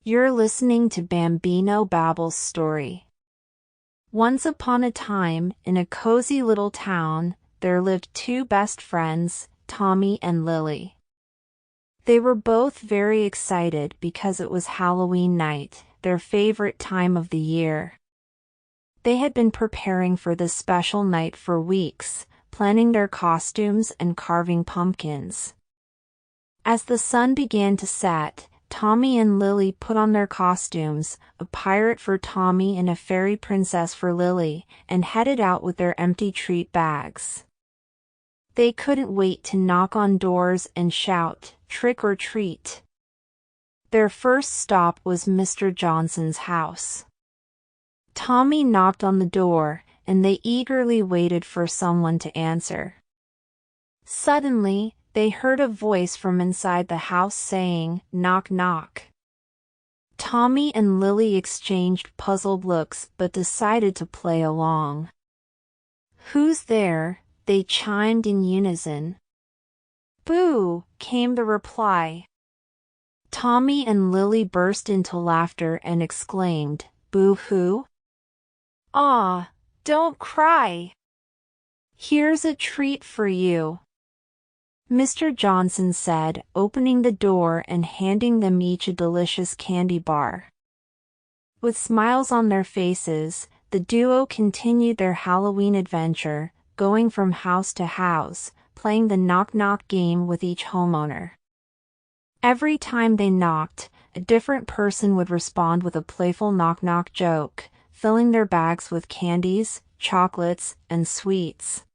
You're listening to BambinoBabble's story. Once upon a time, in a cozy little town, there lived two best friends, Tommy and Lily. They were both very excited because it was Halloween night, their favorite time of the year. They had been preparing for this special night for weeks, planning their costumes and carving pumpkins. As the sun began to set, Tommy and Lily put on their costumes, a pirate for Tommy and a fairy princess for Lily, and headed out with their empty treat bags. They couldn't wait to knock on doors and shout, "Trick or treat!" Their first stop was Mr. Johnson's house. Tommy knocked on the door, and they eagerly waited for someone to answer. Suddenly, they heard a voice from inside the house saying, "Knock, knock." Tommy and Lily exchanged puzzled looks but decided to play along. "Who's there?" they chimed in unison. "Boo!" came the reply. Tommy and Lily burst into laughter and exclaimed, "Boo-hoo? Aw, don't cry. Here's a treat for you," Mr. Johnson said, opening the door and handing them each a delicious candy bar. With smiles on their faces, the duo continued their Halloween adventure, going from house to house, playing the knock-knock game with each homeowner. Every time they knocked, a different person would respond with a playful knock-knock joke, filling their bags with candies, chocolates, and sweets.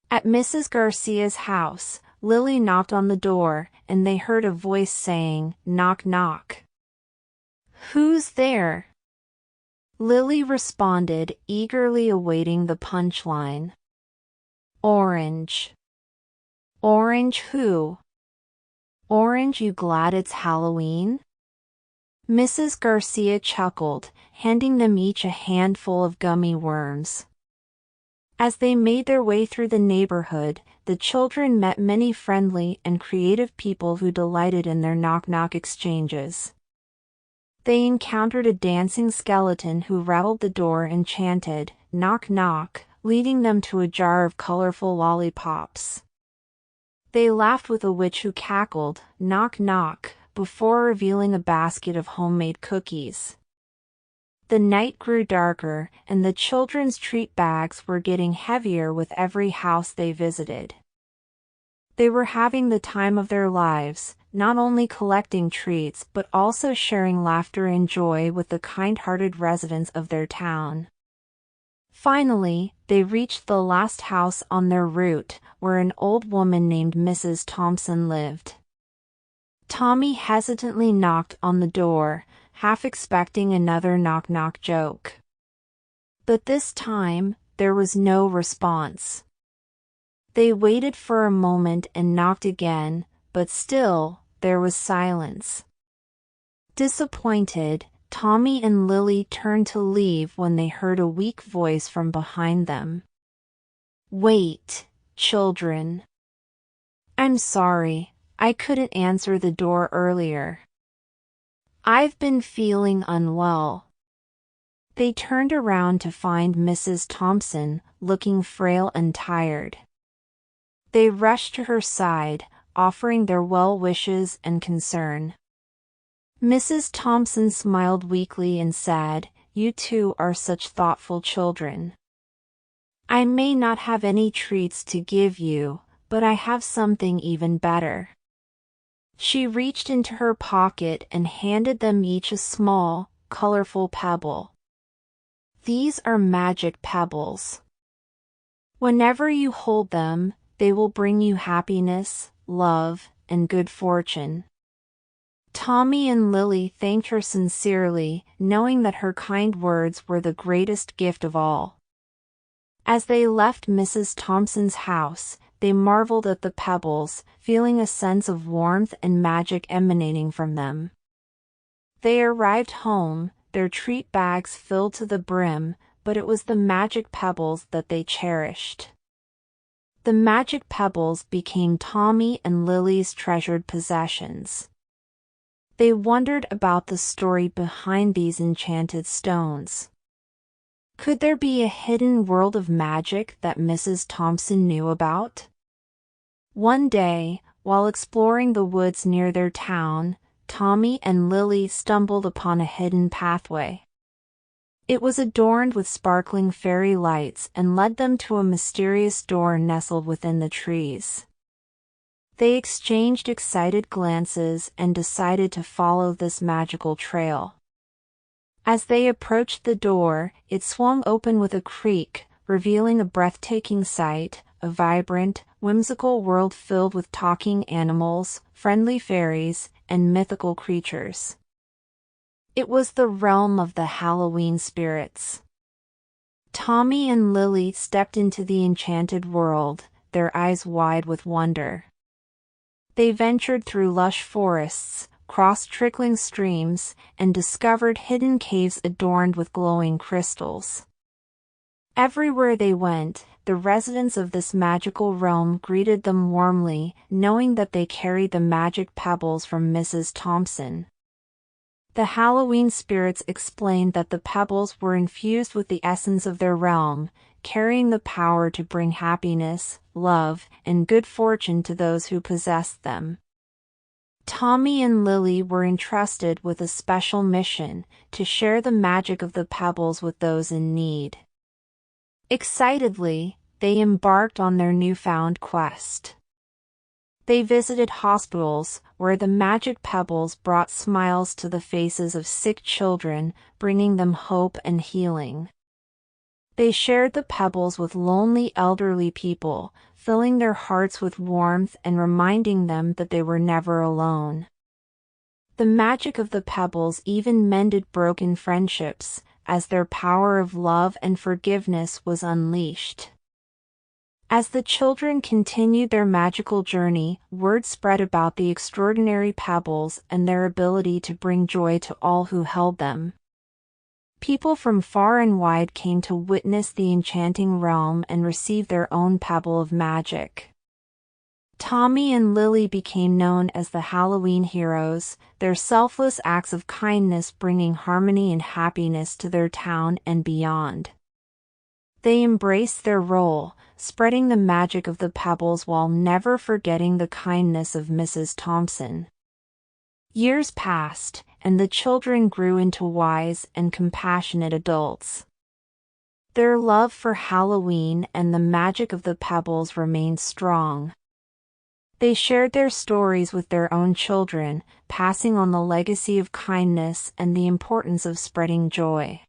At Mrs. Garcia's house, Lily knocked on the door, and they heard a voice saying, "Knock, knock. Who's there?" Lily responded, eagerly awaiting the punchline. "Orange." "Orange who?" "Orange, you glad it's Halloween?" Mrs. Garcia chuckled, handing them each a handful of gummy worms. As they made their way through the neighborhood, the children met many friendly and creative people who delighted in their knock-knock exchanges. They encountered a dancing skeleton who rattled the door and chanted, "Knock, knock," leading them to a jar of colorful lollipops. They laughed with a witch who cackled, "Knock, knock," before revealing a basket of homemade cookies. The night grew darker, and the children's treat bags were getting heavier with every house they visited. They were having the time of their lives, not only collecting treats but also sharing laughter and joy with the kind-hearted residents of their town. Finally, they reached the last house on their route, where an old woman named Mrs. Thompson lived. Tommy hesitantly knocked on the door, half expecting another knock-knock joke. But this time, there was no response. They waited for a moment and knocked again, but still, there was silence. Disappointed, Tommy and Lily turned to leave when they heard a weak voice from behind them. "Wait, children. I'm sorry, I couldn't answer the door earlier. I've been feeling unwell." They turned around to find Mrs. Thompson, looking frail and tired. They rushed to her side, offering their well wishes and concern. Mrs. Thompson smiled weakly and said, "You two are such thoughtful children. I may not have any treats to give you, but I have something even better." She reached into her pocket and handed them each a small, colorful pebble. "These are magic pebbles. Whenever you hold them, they will bring you happiness, love, and good fortune." Tommy and Lily thanked her sincerely, knowing that her kind words were the greatest gift of all. As they left Mrs. Thompson's house, they marveled at the pebbles, feeling a sense of warmth and magic emanating from them. They arrived home, their treat bags filled to the brim, but it was the magic pebbles that they cherished. The magic pebbles became Tommy and Lily's treasured possessions. They wondered about the story behind these enchanted stones. Could there be a hidden world of magic that Mrs. Thompson knew about? One day, while exploring the woods near their town, Tommy and Lily stumbled upon a hidden pathway. It was adorned with sparkling fairy lights and led them to a mysterious door nestled within the trees. They exchanged excited glances and decided to follow this magical trail. As they approached the door, it swung open with a creak, revealing a breathtaking sight, a vibrant, whimsical world filled with talking animals, friendly fairies, and mythical creatures. It was the realm of the Halloween spirits. Tommy and Lily stepped into the enchanted world, their eyes wide with wonder. They ventured through lush forests, crossed trickling streams, and discovered hidden caves adorned with glowing crystals. Everywhere they went, the residents of this magical realm greeted them warmly, knowing that they carried the magic pebbles from Mrs. Thompson. The Halloween spirits explained that the pebbles were infused with the essence of their realm, carrying the power to bring happiness, love, and good fortune to those who possessed them. Tommy and Lily were entrusted with a special mission, to share the magic of the pebbles with those in need. Excitedly, they embarked on their newfound quest. They visited hospitals, where the magic pebbles brought smiles to the faces of sick children, bringing them hope and healing. They shared the pebbles with lonely elderly people, filling their hearts with warmth and reminding them that they were never alone. The magic of the pebbles even mended broken friendships, as their power of love and forgiveness was unleashed. As the children continued their magical journey, word spread about the extraordinary pebbles and their ability to bring joy to all who held them. People from far and wide came to witness the enchanting realm and receive their own pebble of magic. Tommy and Lily became known as the Halloween heroes, their selfless acts of kindness bringing harmony and happiness to their town and beyond. They embraced their role, spreading the magic of the pebbles while never forgetting the kindness of Mrs. Thompson. Years passed, and the children grew into wise and compassionate adults. Their love for Halloween and the magic of the pebbles remained strong. They shared their stories with their own children, passing on the legacy of kindness and the importance of spreading joy.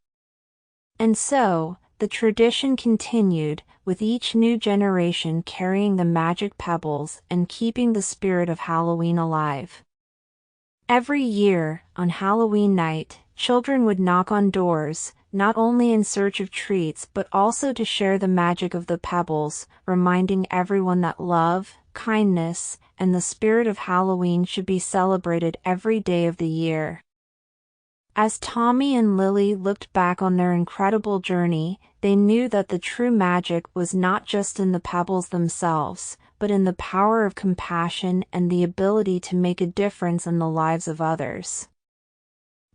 And so, the tradition continued, with each new generation carrying the magic pebbles and keeping the spirit of Halloween alive. Every year, on Halloween night, children would knock on doors, not only in search of treats but also to share the magic of the pebbles, reminding everyone that love, kindness, and the spirit of Halloween should be celebrated every day of the year. As Tommy and Lily looked back on their incredible journey, they knew that the true magic was not just in the pebbles themselves, but in the power of compassion and the ability to make a difference in the lives of others.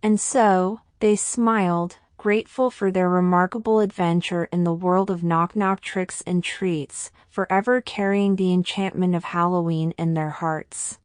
And so, they smiled, grateful for their remarkable adventure in the world of knock-knock tricks and treats, forever carrying the enchantment of Halloween in their hearts.